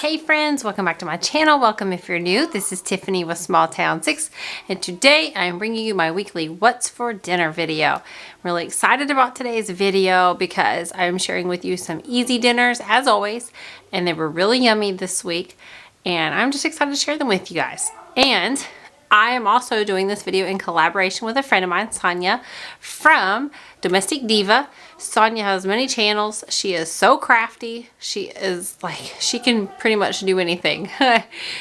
Hey friends, welcome back to my channel. Welcome if you're new. This is Tiffany with Small Town 6, and today I am bringing you my weekly What's for Dinner video. I'm really excited about today's video because I am sharing with you some easy dinners as always, and they were really yummy this week, and I'm just excited to share them with you guys. And I am also doing this video in collaboration with a friend of mine, Sonia, from Domestic Diva. Sonia has many channels. She is so crafty. She can pretty much do anything.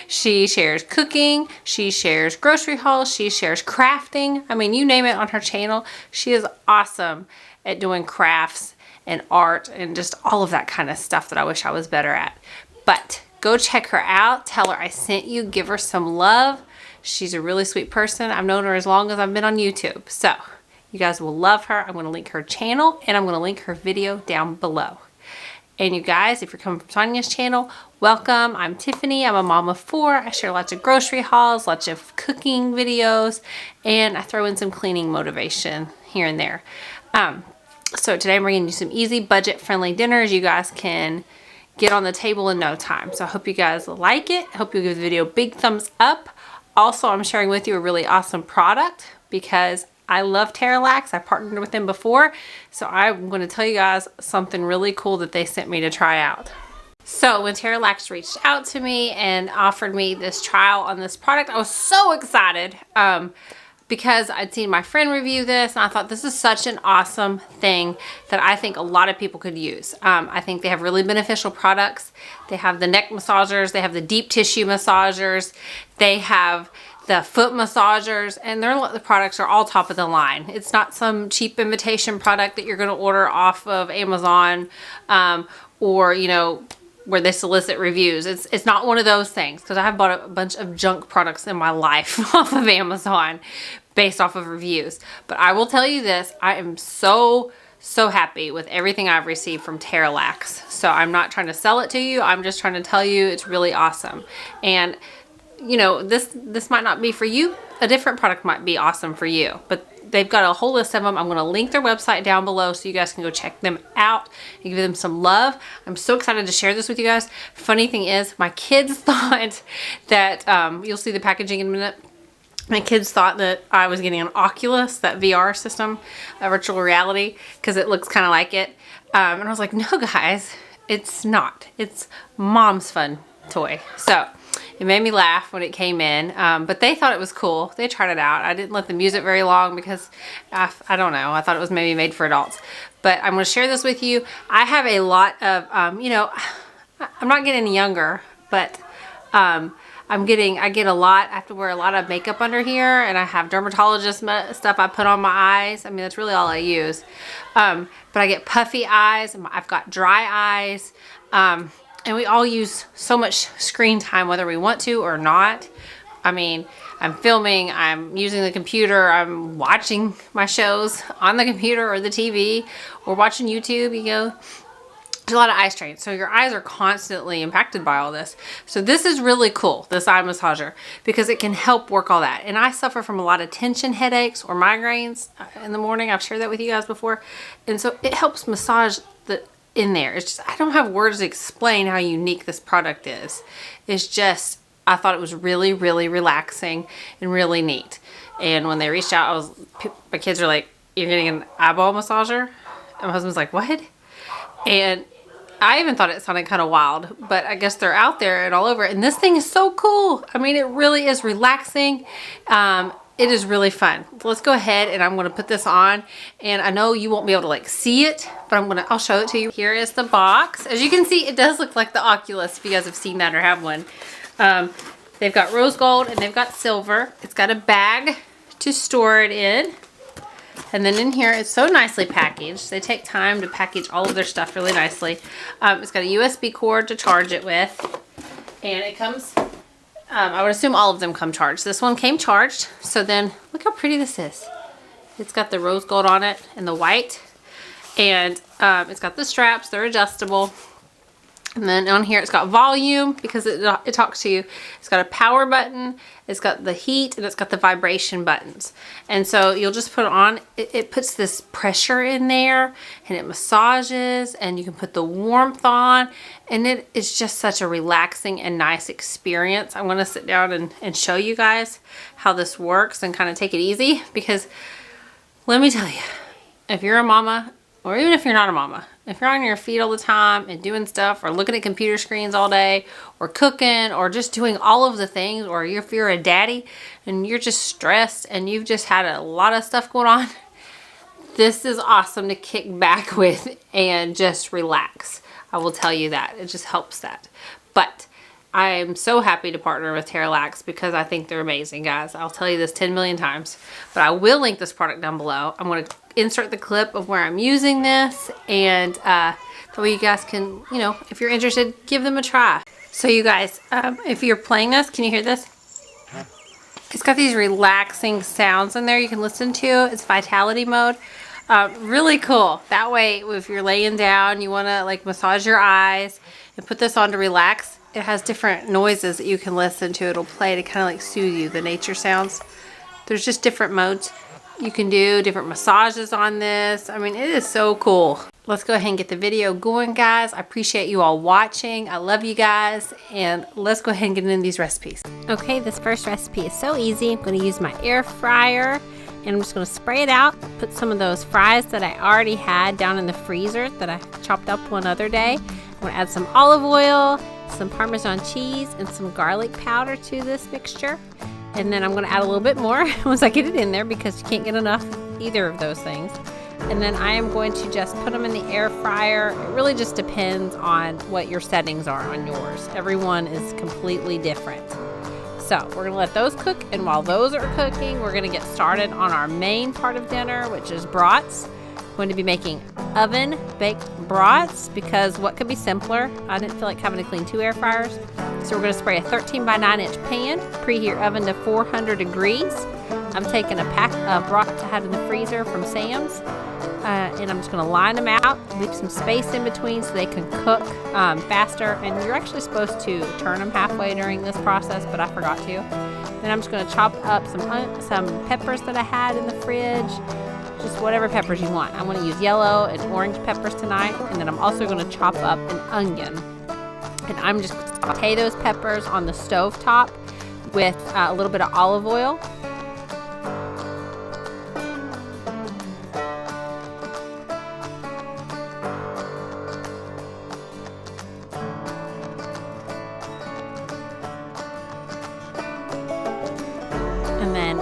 She shares cooking. She shares grocery hauls. She shares crafting. I mean, you name it on her channel. She is awesome at doing crafts and art and just all of that kind of stuff that I wish I was better at. But go check her out. Tell her I sent you. Give her some love. She's a really sweet person. I've known her as long as I've been on YouTube. So you guys will love her. I'm going to link her channel and I'm going to link her video down below. And you guys, if you're coming from Sonia's channel, welcome. I'm Tiffany. I'm a mom of 4. I share lots of grocery hauls, lots of cooking videos, and I throw in some cleaning motivation here and there. So today I'm bringing you some easy budget-friendly dinners you guys can get on the table in no time. So I hope you guys like it. I hope you give the video a big thumbs up. Also, I'm sharing with you a really awesome product because I love Terelax. I partnered with them before, so I'm going to tell you guys something really cool that they sent me to try out. So when Terelax reached out to me and offered me this trial on this product, I was so excited because I'd seen my friend review this, and I thought this is such an awesome thing that I think a lot of people could use. I think they have really beneficial products. They have the neck massagers, they have the deep tissue massagers, they have the foot massagers, and the products are all top of the line. It's not some cheap imitation product that you're going to order off of Amazon or, you know, where they solicit reviews. It's not one of those things, because I have bought a bunch of junk products in my life off of Amazon based off of reviews. But I will tell you this, I am so happy with everything I've received from Terelax. So I'm not trying to sell it to you, I'm just trying to tell you it's really awesome. And you know, this might not be for you. A different product might be awesome for you, but they've got a whole list of them. I'm going to link their website down below so you guys can go check them out and give them some love. I'm so excited to share this with you guys. Funny thing is, my kids thought that, you'll see the packaging in a minute. My kids thought that I was getting an Oculus, that VR system, virtual reality, because it looks kind of like it. And I was like, no guys, it's not. It's mom's fun toy. So it made me laugh when it came in, but they thought it was cool. They tried it out. I didn't let them use it very long because I don't know. I thought it was maybe made for adults. But I'm going to share this with you. I have a lot of, you know, I'm not getting any younger, but I get a lot. I have to wear a lot of makeup under here, and I have dermatologist stuff I put on my eyes. I mean, that's really all I use. But I get puffy eyes. I've got dry eyes. And we all use so much screen time, whether we want to or not. I mean, I'm filming, I'm using the computer, I'm watching my shows on the computer or the TV, or watching YouTube, you know. There's a lot of eye strain. So your eyes are constantly impacted by all this. So this is really cool, this eye massager, because it can help work all that. And I suffer from a lot of tension headaches or migraines in the morning. I've shared that with you guys before. And so it helps massage in there. It's just, I don't have words to explain how unique this product is. It's just, I thought it was really, really relaxing and really neat. And when they reached out, my kids are like, you're getting an eyeball massager? And my husband's like, what? And I even thought it sounded kind of wild, but I guess they're out there and all over. And this thing is so cool. I mean, it really is relaxing. It is really fun. So let's go ahead and I'm going to put this on, and I know you won't be able to like see it, but I'll show it to you. Here is the box. As you can see, it does look like the Oculus if you guys have seen that or have one. They've got rose gold and they've got silver. It's got a bag to store it in. And then in here, it's so nicely packaged. They take time to package all of their stuff really nicely. It's got a USB cord to charge it with, and it comes, I would assume all of them come charged. This one came charged. So then, look how pretty this is. It's got the rose gold on it and the white. And it's got the straps. They're adjustable. And then on here, it's got volume because it talks to you. It's got a power button, it's got the heat, and it's got the vibration buttons. And so you'll just put it on. It puts this pressure in there, and it massages, and you can put the warmth on. And it is just such a relaxing and nice experience. I'm going to sit down and show you guys how this works and kind of take it easy. Because let me tell you, if you're a mama, or even if you're not a mama, if you're on your feet all the time and doing stuff or looking at computer screens all day or cooking or just doing all of the things, or if you're a daddy and you're just stressed and you've just had a lot of stuff going on, this is awesome to kick back with and just relax. I will tell you that. It just helps that. But I am so happy to partner with Terelax because I think they're amazing, guys. I'll tell you this 10 million times, but I will link this product down below. I'm going to insert the clip of where I'm using this, and that way you guys can, you know, if you're interested, give them a try. So you guys, if you're playing this, can you hear this? It's got these relaxing sounds in there you can listen to. It's vitality mode. Really cool. That way, if you're laying down, you want to like massage your eyes and put this on to relax. It has different noises that you can listen to. It'll play to kind of like soothe you, the nature sounds. There's just different modes you can do, different massages on this. I mean, it is so cool. Let's go ahead and get the video going, guys. I appreciate you all watching. I love you guys, and let's go ahead and get into these recipes. Okay, this first recipe is so easy. I'm going to use my air fryer, and I'm just going to spray it out, put some of those fries that I already had down in the freezer that I chopped up one other day. I'm going to add some olive oil, some Parmesan cheese, and some garlic powder to this mixture. And then I'm going to add a little bit more once I get it in there, because you can't get enough of either of those things. And then I am going to just put them in the air fryer. It really just depends on what your settings are on yours. Everyone is completely different. So we're going to let those cook, and while those are cooking, we're going to get started on our main part of dinner, which is brats. I'm going to be making oven baked brats, because what could be simpler? I didn't feel like having to clean 2 air fryers. So we're going to spray a 13 by 9 inch pan, preheat oven to 400 degrees. I'm taking a pack of brats I had in the freezer from Sam's, and I'm just going to line them out, leave some space in between so they can cook faster. And you're actually supposed to turn them halfway during this process, but I forgot to. Then I'm just going to chop up some peppers that I had in the fridge. Just whatever peppers you want. I'm going to use yellow and orange peppers tonight, and then I'm also going to chop up an onion. And I'm just going to saute those peppers on the stove top with a little bit of olive oil. And then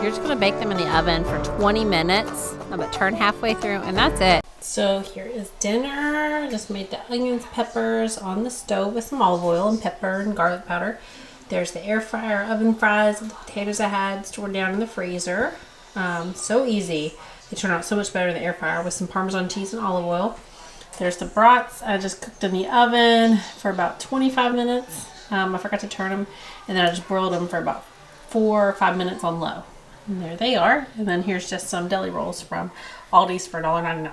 you're just going to bake them in the oven for 20 minutes. But turn halfway through, and that's it. So here is dinner. Just made the onions, peppers on the stove with some olive oil and pepper and garlic powder. There's the air fryer oven fries, the potatoes I had stored down in the freezer. So easy. They turn out so much better in the air fryer with some Parmesan cheese and olive oil. There's the brats I just cooked in the oven for about 25 minutes. I forgot to turn them, and then I just broiled them for about 4 or 5 minutes on low. And there they are. And then here's just some deli rolls from Aldi's for $1.99.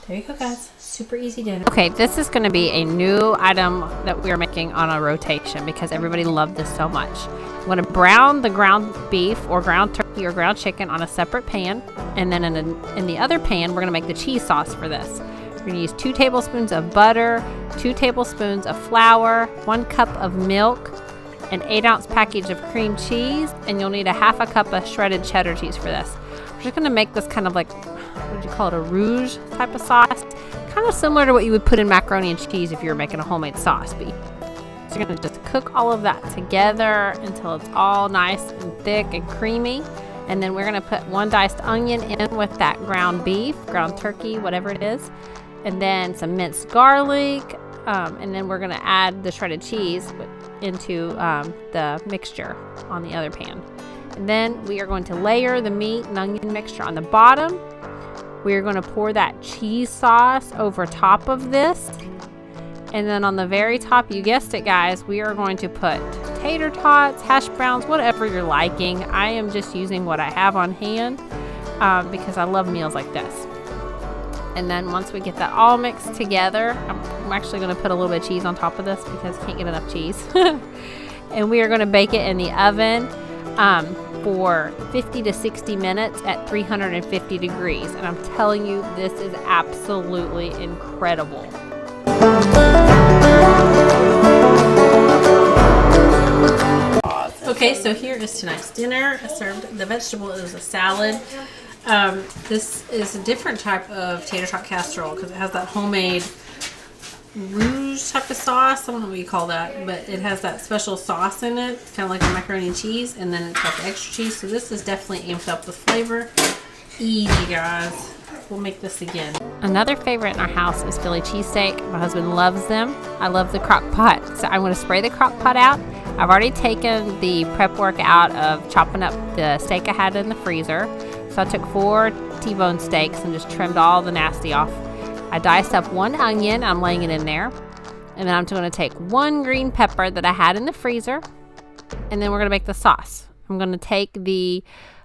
There you go, guys. Super easy dinner. Okay, this is going to be a new item that we are making on a rotation because everybody loved this so much. I'm going to brown the ground beef or ground turkey or ground chicken on a separate pan. And then in the other pan, we're going to make the cheese sauce for this. We're going to use 2 tablespoons of butter, 2 tablespoons of flour, 1 cup of milk, an 8-ounce package of cream cheese, and you'll need a half a cup of shredded cheddar cheese for this. We're just going to make this kind of like, what would you call it, a rouge type of sauce. Kind of similar to what you would put in macaroni and cheese if you were making a homemade sauce. But so you're going to just cook all of that together until it's all nice and thick and creamy. And then we're going to put 1 diced onion in with that ground beef, ground turkey, whatever it is. And then some minced garlic. And then we're going to add the shredded cheese into the mixture on the other pan. And then we are going to layer the meat and onion mixture on the bottom. We are going to pour that cheese sauce over top of this. And then on the very top, you guessed it, guys, we are going to put tater tots, hash browns, whatever you're liking. I am just using what I have on hand because I love meals like this. And then once we get that all mixed together, I'm actually going to put a little bit of cheese on top of this because I can't get enough cheese. And we are going to bake it in the oven for 50 to 60 minutes at 350 degrees. And I'm telling you, this is absolutely incredible. Okay, so here is tonight's dinner. I served the vegetable. It was a salad. This is a different type of tater tot casserole because it has that homemade rouge type of sauce. I don't know what you call that, but it has that special sauce in it. It's kind of like a macaroni and cheese, and then it's got the extra cheese. So this is definitely amped up with flavor. Easy, guys. We'll make this again. Another favorite in our house is Philly cheesesteak. My husband loves them. I love the crock pot. So I'm going to spray the crock pot out. I've already taken the prep work out of chopping up the steak I had in the freezer. So I took 4 T-bone steaks and just trimmed all the nasty off. I diced up 1 onion. I'm laying it in there. And then I'm going to take 1 green pepper that I had in the freezer. And then we're going to make the sauce. I'm going to take the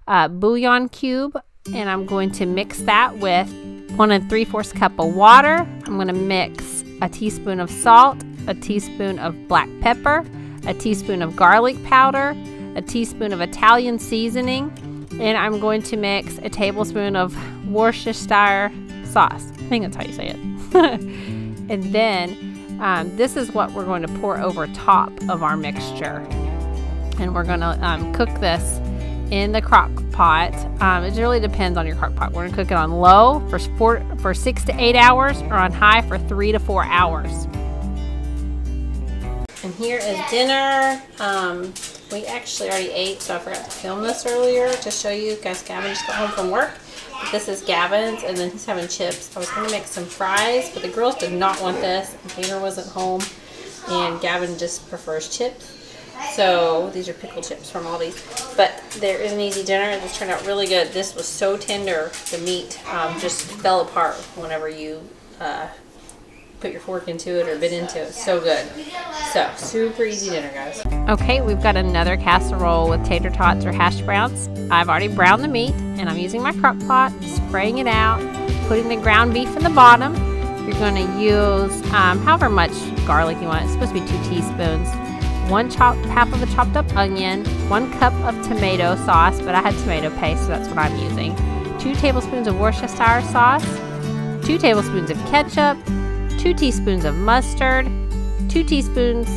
bouillon cube and I'm going to mix that with 1 3/4 cup of water. I'm going to mix a teaspoon of salt, a teaspoon of black pepper, a teaspoon of garlic powder, a teaspoon of Italian seasoning, and I'm going to mix a tablespoon of Worcestershire sauce. I think that's how you say it. And then this is what we're going to pour over top of our mixture. And we're going to cook this in the crock pot. It really depends on your crock pot. We're going to cook it on low for 6 to 8 hours or on high for 3 to 4 hours. And here is dinner. We actually already ate, so I forgot to film this earlier to show you guys. Gavin just got home from work. This is Gavin's, and then he's having chips. I was going to make some fries, but the girls did not want this, and Tater wasn't home, and Gavin just prefers chips. So these are pickle chips from Aldi's. But there is an easy dinner. This turned out really good. This was so tender. The meat just fell apart whenever you put your fork into it or bit into it. So good. So super easy dinner, guys. Okay, we've got another casserole with tater tots or hash browns. I've already browned the meat and I'm using my crock pot, spraying it out, putting the ground beef in the bottom. You're going to use however much garlic you want. It's supposed to be 2 teaspoons. Half of a chopped up onion, 1 cup of tomato sauce, but I had tomato paste, so that's what I'm using. 2 tablespoons of Worcestershire sauce, 2 tablespoons of ketchup, 2 teaspoons of mustard, 2 teaspoons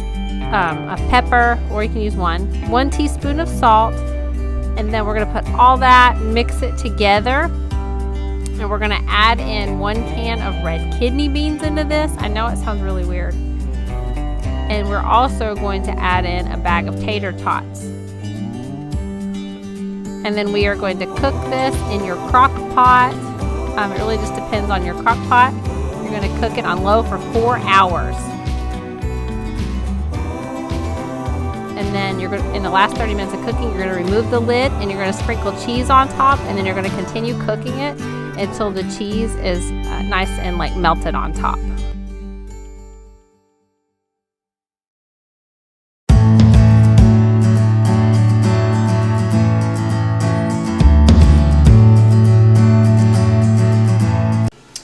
of pepper, or you can use 1 teaspoon of salt, and then we're going to put all that, mix it together, and we're going to add in 1 can of red kidney beans into this. I know it sounds really weird. And we're also going to add in a bag of tater tots. And then we are going to cook this in your crock pot. It really just depends on your crock pot. You're going to cook it on low for 4 hours. And then you're going to, in the last 30 minutes of cooking, you're going to remove the lid and you're going to sprinkle cheese on top, and then you're going to continue cooking it until the cheese is nice and like melted on top.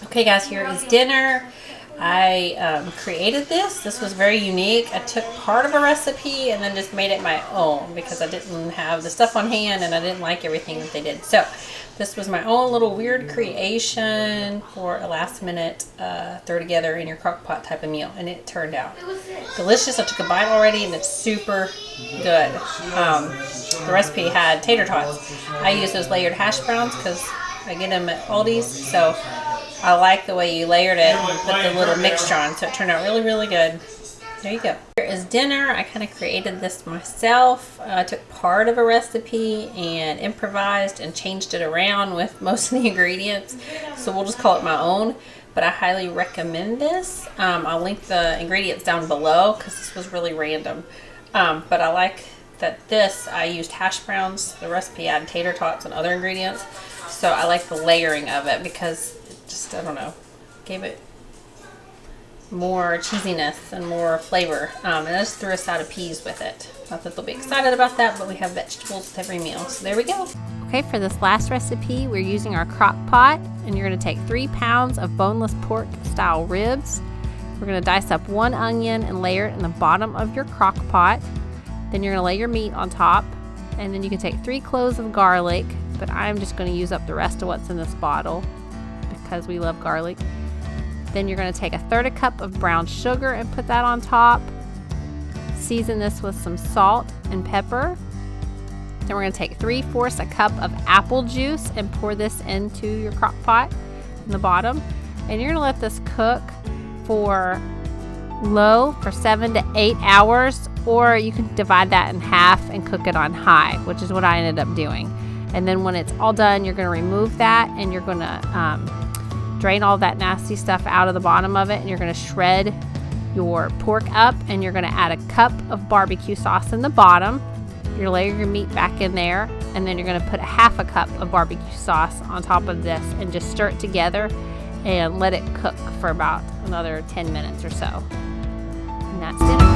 Okay guys, here is dinner. I created this. This was very unique. I took part of a recipe and then just made it my own because I didn't have the stuff on hand and I didn't like everything that they did. So this was my own little weird creation for a last minute throw together in your crock pot type of meal, and it turned out delicious. I took a bite already and it's super good. The recipe had tater tots. I use those layered hash browns because I get them at Aldi's, so I like the way you layered it and put the little mixture on, so it turned out really, really good. There you go. Here is dinner. I kind of created this myself. I took part of a recipe and improvised and changed it around with most of the ingredients, so we'll just call it my own. But I highly recommend this. I'll link the ingredients down below because this was really random. But I like that I used hash browns. The recipe had tater tots and other ingredients, so I like the layering of it because just, I don't know, gave it more cheesiness and more flavor. And I just threw a side of peas with it. Not that they'll be excited about that, but we have vegetables with every meal. So there we go. Okay, for this last recipe, we're using our crock pot, and you're gonna take 3 pounds of boneless pork style ribs. We're gonna dice up 1 onion and layer it in the bottom of your crock pot. Then you're gonna lay your meat on top, and then you can take 3 cloves of garlic, but I'm just gonna use up the rest of what's in this bottle because we love garlic. Then you're gonna take 1/3 cup of brown sugar and put that on top. Season this with some salt and pepper. Then we're gonna take 3/4 a cup of apple juice and pour this into your crock pot in the bottom. And you're gonna let this cook for low for 7 to 8 hours, or you can divide that in half and cook it on high, which is what I ended up doing. And then when it's all done, you're gonna remove that, and you're gonna drain all that nasty stuff out of the bottom of it, and you're gonna shred your pork up, and you're gonna add a cup of barbecue sauce in the bottom. You're laying your meat back in there, and then you're gonna put 1/2 cup of barbecue sauce on top of this and just stir it together and let it cook for about another 10 minutes or so. And that's dinner.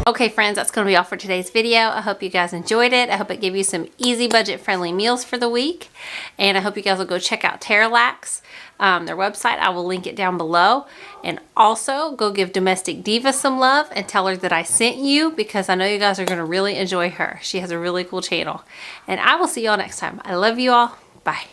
Okay friends, that's going to be all for today's video. I hope you guys enjoyed it. I hope it gave you some easy budget friendly meals for the week. And I hope you guys will go check out Terelax, their website. I will link it down below. And also go give Domestic Diva some love and tell her that I sent you, because I know you guys are going to really enjoy her. She has a really cool channel. And I will see you all next time. I love you all. Bye.